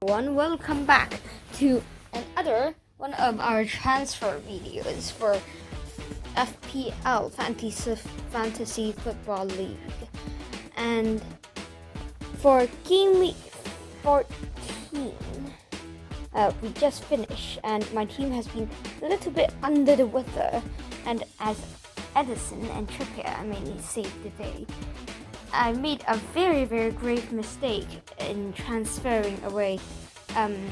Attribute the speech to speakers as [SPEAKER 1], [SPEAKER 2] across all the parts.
[SPEAKER 1] Welcome back to another one of our transfer videos for FPL Fantasy Football League. And for Gameweek 14, we just finished, and my team has been a little bit under the weather. And as Edison and Trippier, I mainly saved the day. I made a very, very grave mistake in transferring away Kevin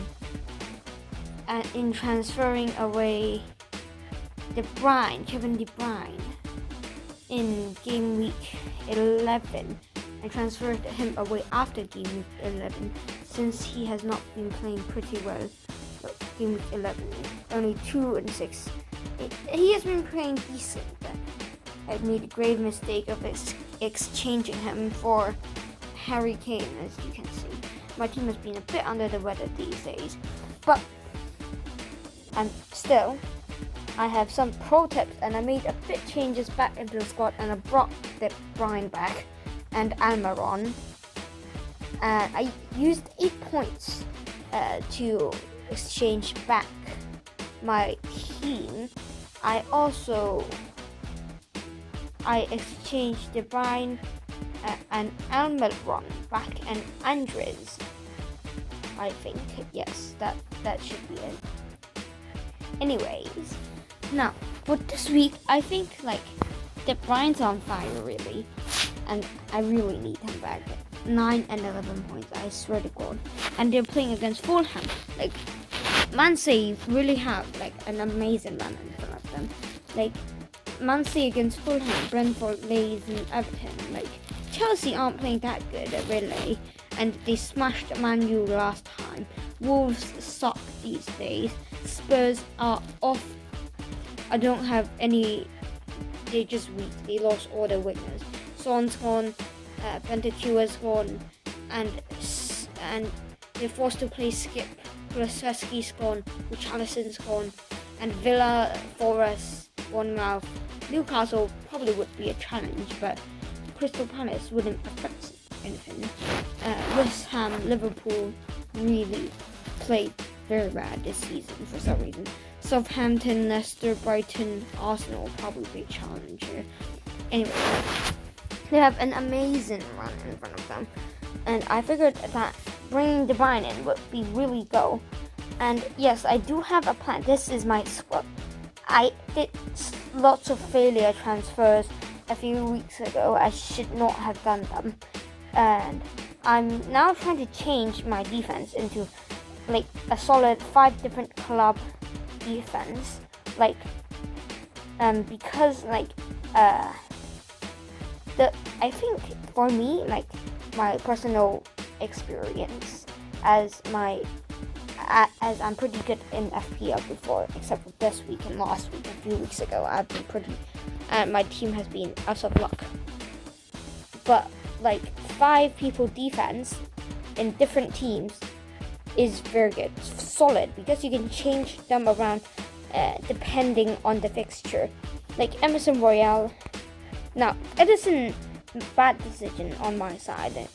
[SPEAKER 1] De Bruyne in Game Week 11. I transferred him away after Game Week 11 since he has not been playing pretty well. Game Week 11, only 2 and 6. He has been playing decent, but I made a grave mistake of exchanging him for Harry Kane, as you can see. My team has been a bit under the weather these days, but I have some pro tips, and I made a bit changes back into the squad, and I brought De Bruyne back and Almiron. I used 8 points to exchange back my team. I exchanged De Bruyne and Almiron back and Andres. I think, yes, that should be it. Anyways, now for this week, I think De Bruyne's on fire really, and I really need him back. 9 and 11 points, I swear to God. And they're playing against Fulham. Man City really have an amazing run in front of them. Man City against Fulham, Brentford, Leeds, and Everton. Chelsea aren't playing that good, really, and they smashed Man U last time. Wolves suck these days. Spurs are off. I don't have any. They're just weak. They lost all their wingers. Son's gone. Bentacua's gone, and they're forced to play Skip. Kulusevski's gone. Richarlison's gone, and Villa, Forest, Bournemouth, Newcastle probably would be a challenge, but Crystal Palace wouldn't affect anything. West Ham, Liverpool really played very bad this season for some reason. Southampton, Leicester, Brighton, Arsenal probably be a challenger. Anyway, they have an amazing run in front of them, and I figured that bringing De Bruyne in would be really go. And yes, I do have a plan. This is my squad. I did lots of failure transfers a few weeks ago. I should not have done them, and I'm now trying to change my defense into a solid 5 different club defense, because I think for me, my personal experience as I'm pretty good in FPL before, except for this week and last week. A few weeks ago, I've been pretty, and my team has been out of luck. But 5 people defense in different teams is very good, it's solid, because you can change them around depending on the fixture. Emerson Royale. Now, Edison, bad decision on my side.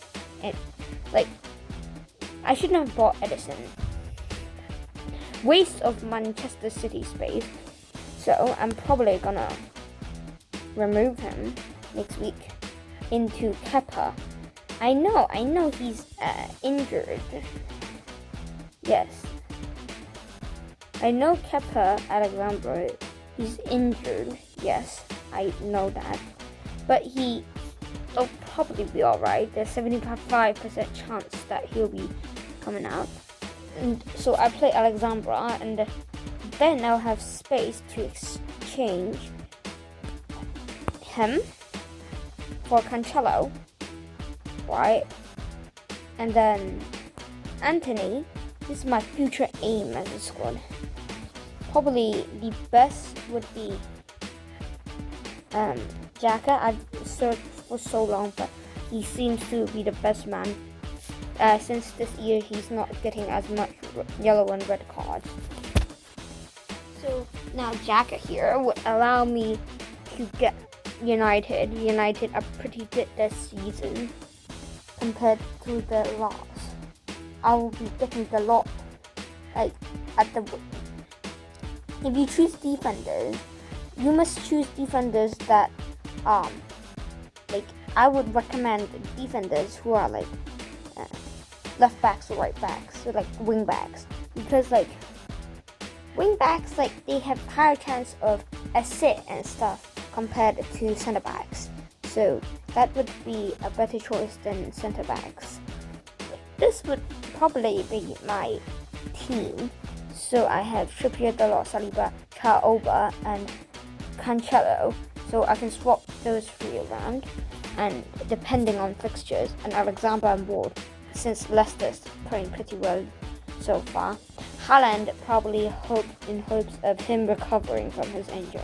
[SPEAKER 1] I shouldn't have bought Edison. Waste of Manchester City space. So I'm probably gonna remove him next week into Kepa. I know he's injured. Yes. I know Kepa Alexander, he's injured. Yes, I know that. But he'll probably be alright. There's 75% chance that he'll be coming out. And so I play Alexandra, and then I'll have space to exchange him for Cancelo, right? And then Anthony. This is my future aim as a squad. Probably the best would be Xhaka. I've searched for so long, but he seems to be the best man. Since this year, he's not getting as much yellow and red cards. So now Xhaka here would allow me to get United. United are pretty good this season compared to the loss. I will be getting the lot, like, at the... If you choose defenders, you must choose defenders that, like, I would recommend defenders who are, like, left backs or right backs, so, like, wing backs. Because, like, wing backs, like, they have higher chance of assist and stuff compared to center backs. So that would be a better choice than center backs. This would probably be my team. So I have Trippier, Dalot, Saliba, Chaoba, and Cancelo. So I can swap those three around, and depending on fixtures, and Alexander and Ward, since Leicester's playing pretty well so far. Haaland probably in hopes of him recovering from his injury.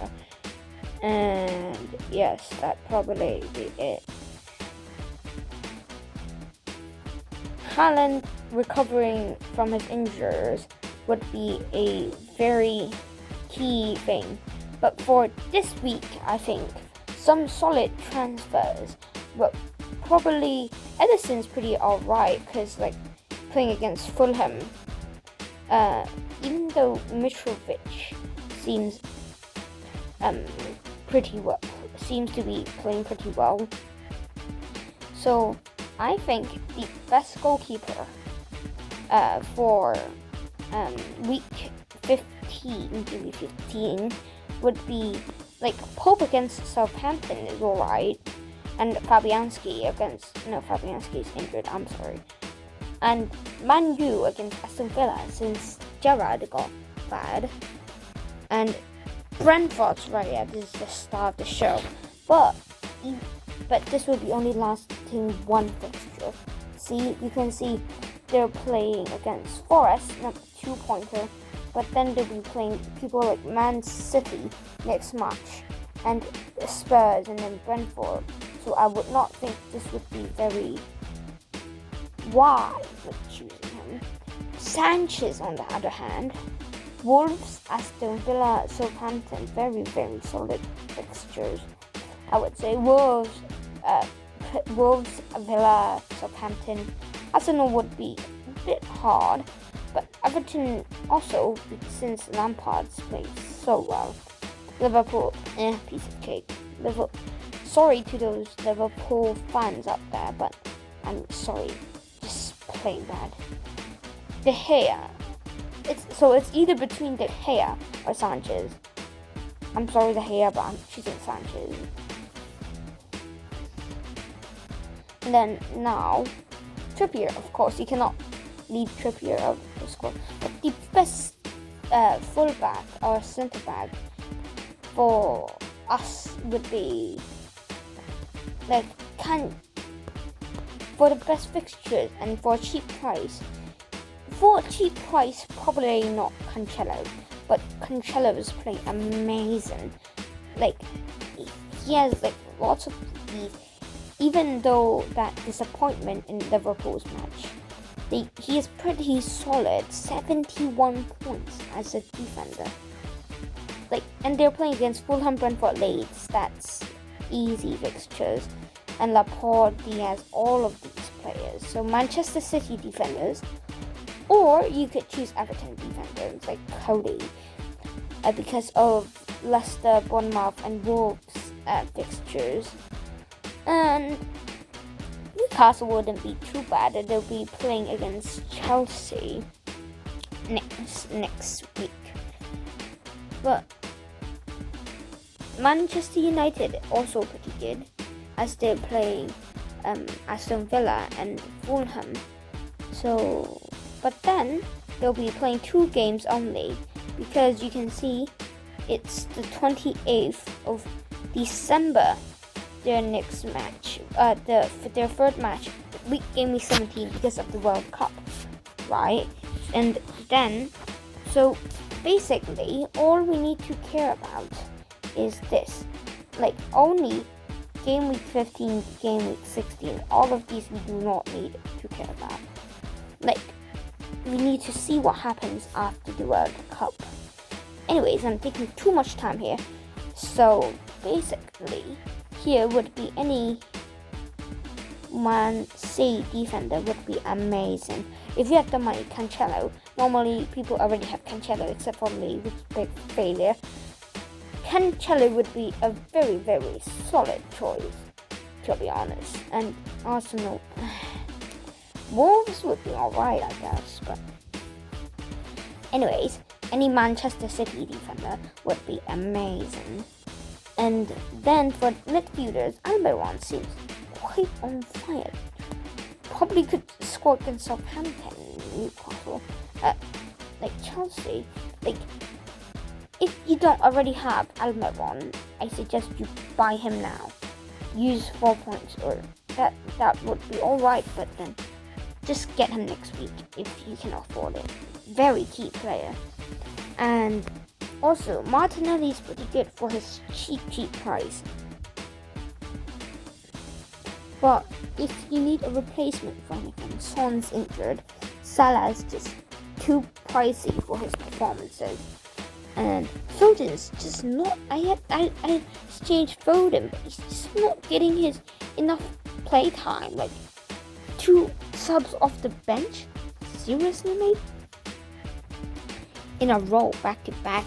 [SPEAKER 1] And yes, that probably be it. Haaland recovering from his injuries would be a very key thing. But for this week, I think some solid transfers. But probably Edison's pretty alright, because, like, playing against Fulham, even though Mitrovic seems seems to be playing pretty well. So I think the best goalkeeper for week 15, maybe 15, would be, like, Pope against Southampton is alright, and Fabianski is injured, I'm sorry. And Man U against Aston Villa, since Gerrard got bad. And Brentford's right, yeah, this is the star of the show. But this will be only lasting one fixture. See, you can see they're playing against Forest, not 2-pointer, but then they'll be playing people like Man City next match, and Spurs, and then Brentford. So I would not think this would be very wise with choosing him. Sanchez, on the other hand, Wolves, Aston Villa, Southampton, very, very solid fixtures. I would say Wolves, Villa, Southampton. Arsenal would be a bit hard, but Everton also, since Lampard's played so well. Liverpool, piece of cake. Sorry to those Liverpool fans out there, but I'm sorry, just plain bad. De Gea. It's either between De Gea or Sanchez. I'm sorry, De Gea, but I'm choosing Sanchez. And then now, Trippier, of course, you cannot leave Trippier out of the squad. But the best fullback or centre back for us would be, like, for the best fixtures and for a cheap price. For a cheap price, probably not Cancelo, but Cancelo is playing amazing. Like, he has, like, lots of these. Even though that disappointment in Liverpool's match, he is pretty solid, 71 points as a defender. Like, and they're playing against Fulham, Brentford, Leeds. That's easy fixtures, and Laporte, Diaz, all of these players. So Manchester City defenders. Or you could choose Everton defenders like Cody, because of Leicester, Bournemouth, and Wolves fixtures. And Newcastle wouldn't be too bad. They'll be playing against Chelsea next week. But Manchester United also pretty good, as they're playing Aston Villa and Fulham. So, but then they'll be playing 2 games only, because you can see it's the 28th of December, their next match, their third match, game week 17, because of the World Cup, right? And then, so basically, all we need to care about is this, like, only game week 15, game week 16, all of these we do not need to care about. Like, we need to see what happens after the World Cup. Anyways, I'm taking too much time here. So basically, here would be any Man City defender would be amazing. if you have the money, Cancelo. Normally, people already have Cancelo, except for me, which is a big failure. Cancelo would be a very, very solid choice, to be honest. And Arsenal, Wolves would be alright, I guess. But anyways, any Manchester City defender would be amazing. And then for midfielders, Almiron seems quite on fire. Probably could score against Southampton, Newcastle, like Chelsea. Like, if you don't already have Almiron, I suggest you buy him now. Use 4 points, or that would be alright, but then just get him next week if you can afford it. Very key player. And also, Martinelli is pretty good for his cheap price. But if you need a replacement for anything, Son's injured, Salah's just too pricey for his performances, and Foden's just not. I exchanged Foden, but he's just not getting his enough play time. Like 2 subs off the bench, seriously, mate? In a row, back to back.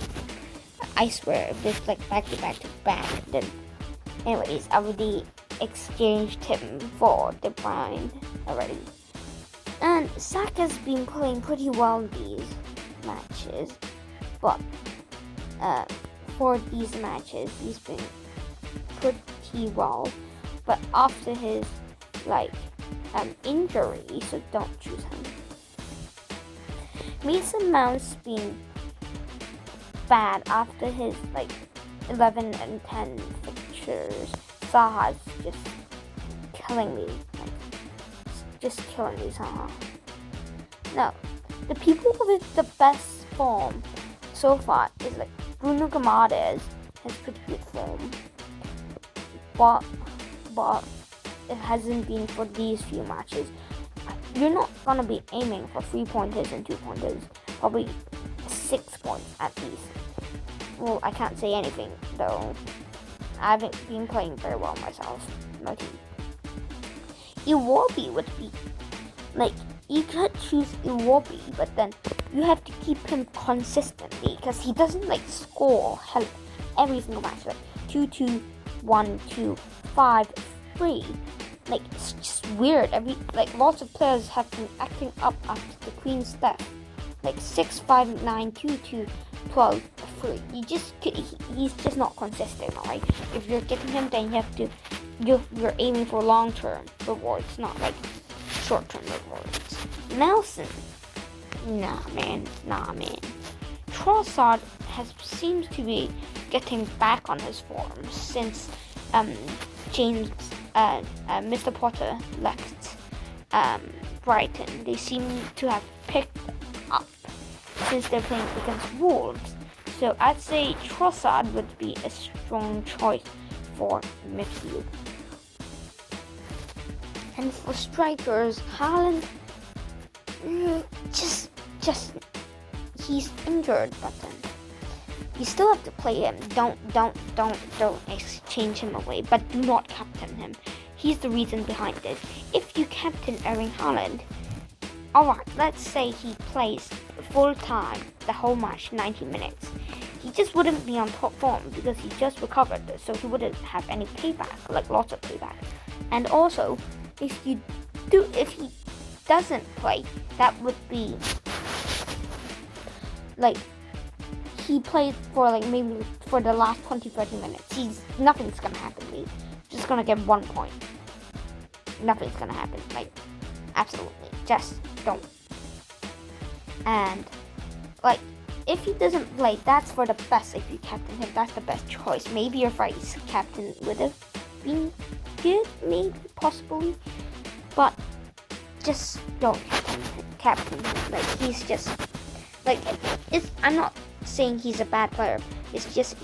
[SPEAKER 1] I swear, if this like back to back, then anyways, I already exchanged him for De Bruyne already. And Saka's been playing pretty well these matches, but for these matches he's been pretty well. But after his injury, so don't choose him. Mason Mount's been bad after his 11 and 10 fixtures. Zaha's just killing me. Just killing me, Zaha. No, the people with the best form so far is Bruno Guimaraes has pretty good form, but it hasn't been for these few matches. You're not gonna be aiming for 3-pointers and 2-pointers, probably 6 points at least. Well, I can't say anything though. I haven't been playing very well myself, my team. Iwobi would be you could choose Iwobi, but then you have to keep him consistently because he doesn't score every single match. 2-2, 1-2, 5-3. It's just weird. Lots of players have been acting up after the Queen's death. 6-5, 9-2-2, 12-3. He's just not consistent, alright? If you're getting him, then you're aiming for long-term rewards, not short-term rewards. Nelson, nah man. Trossard seems to be getting back on his form since Mr. Potter left Brighton. They seem to have picked up since they're playing against Wolves. So I'd say Trossard would be a strong choice for midfield. And for strikers, Haaland, just he's injured, but then you still have to play him. Don't exchange him away, but do not captain him. He's the reason behind it. If you captain Erling Haaland, alright, let's say he plays full time the whole match, 90 minutes. He just wouldn't be on top form because he just recovered, so he wouldn't have any payback, lots of payback. And also, if he doesn't play, that would be he played for maybe for the last 20-30 minutes. Nothing's gonna happen. He's just gonna get 1 point. Nothing's gonna happen. Absolutely. Just don't. And if he doesn't play, that's for the best. If you captain him, that's the best choice. Maybe your vice captain would have been good, maybe, possibly. But just don't captain him. He's just I'm not saying he's a bad player. It's just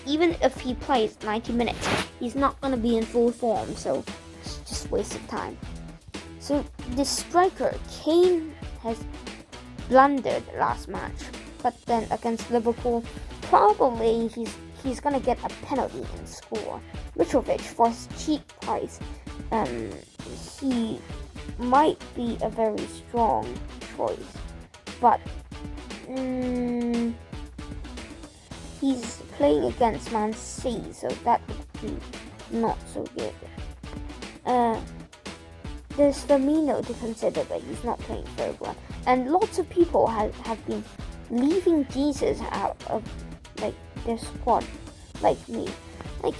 [SPEAKER 1] even if he plays 90 minutes, he's not gonna be in full form. So it's just waste of time. So the striker Kane has blundered last match, but then against Liverpool, probably he's gonna get a penalty and score. Mitrovic, for his cheap price, he might be a very strong choice, but he's playing against Man C, so that would be not so good. There's Firmino to consider, but he's not playing very well. And lots of people have been leaving Jesus out of like their squad, like me. Like,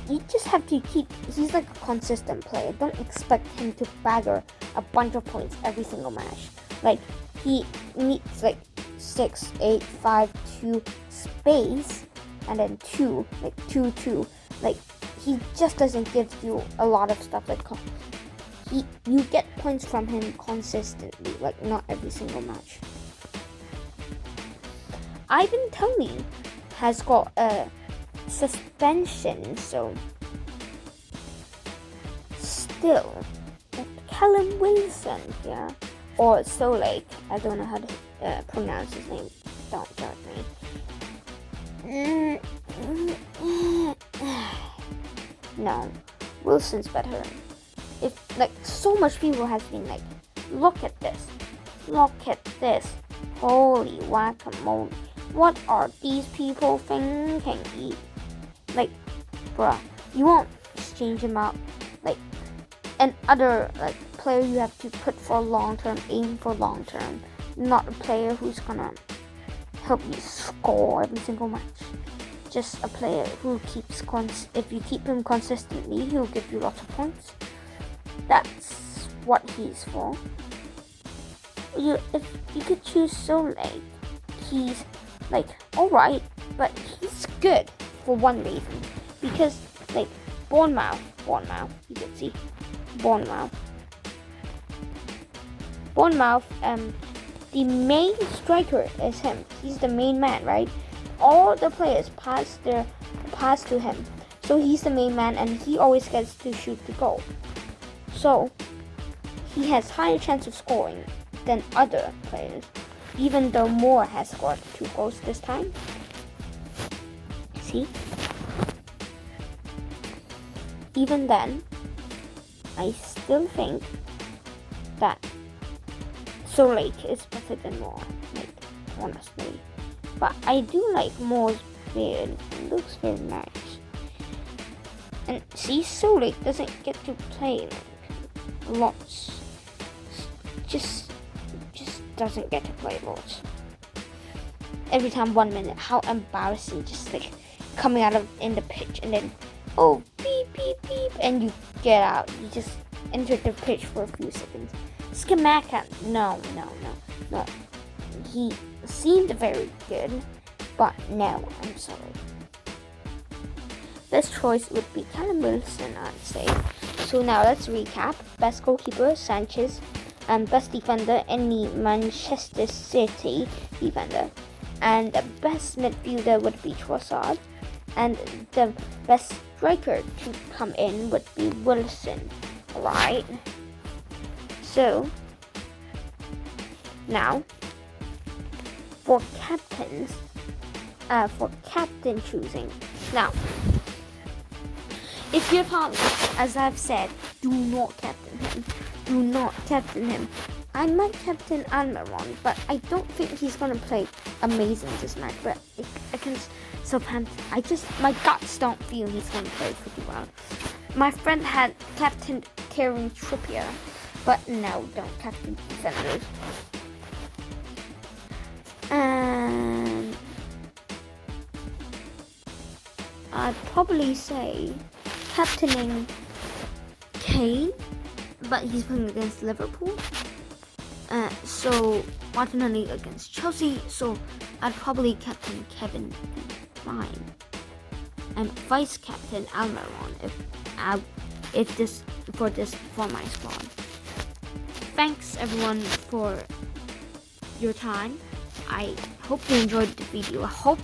[SPEAKER 1] you just have to he's like a consistent player. Don't expect him to bagger a bunch of points every single match. Like, he needs like 6, 8, 5, 2 space, and then 2, like 2, 2. Like, he just doesn't give you a lot of stuff. Like, you get points from him consistently, like not every single match. Ivan Toney has got a suspension, so still, Callum Wilson, yeah, or Solake, I don't know how to pronounce his name, don't judge me. No, Wilson's better. If like so much people has been like, look at this, holy guacamole, what are these people thinking? Like, bruh, you won't exchange him out like an other like player you have to put for long term, aim for long term, not a player who's gonna help you score every single match. Just a player who keeps if you keep him consistently, he'll give you lots of points. That's what he's for. If you could choose Solake, he's like alright, but he's good for one reason. Because like Bournemouth, you can see Bournemouth, the main striker is him. He's the main man, right? All the players pass to him. So he's the main man and he always gets to shoot the goal. So he has higher chance of scoring than other players, even though Moore has scored 2 goals this time. See? Even then, I still think that Solake is better than Moore, like, honestly. But I do like Moore's beard. It looks very nice. And see, Solake doesn't get to play like lots. Just doesn't get to play lots. Every time 1 minute, how embarrassing! Just like coming out of in the pitch and then oh beep beep beep, and you get out. You just enter the pitch for a few seconds. Skamaka, no. He seemed very good, but no, I'm sorry. Best choice would be Callum Wilson, I'd say. So now let's recap. Best goalkeeper, Sanchez. And best defender, any Manchester City defender. And the best midfielder would be Trossard. And the best striker to come in would be Wilson. Alright? So, now, for captain choosing. Now, if you're Tommy, as I've said, do not captain him. I might captain Almiron, but I don't think he's gonna play amazing this match. But against Southampton, my guts don't feel he's gonna play pretty well. My friend had captained Kieran Trippier, but no, don't captain defenders. And I'd probably say captaining Kane, but he's playing against Liverpool. So Martinelli against Chelsea. So I'd probably captain Kevin De Bruyne and vice captain Almiron for my squad. Thanks everyone for your time. I hope you enjoyed the video. I hope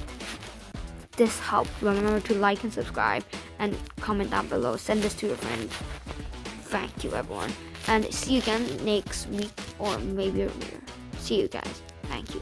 [SPEAKER 1] this helped. Remember to like and subscribe and comment down below. Send this to your friend. Thank you everyone. And see you again next week or maybe earlier. See you guys. Thank you.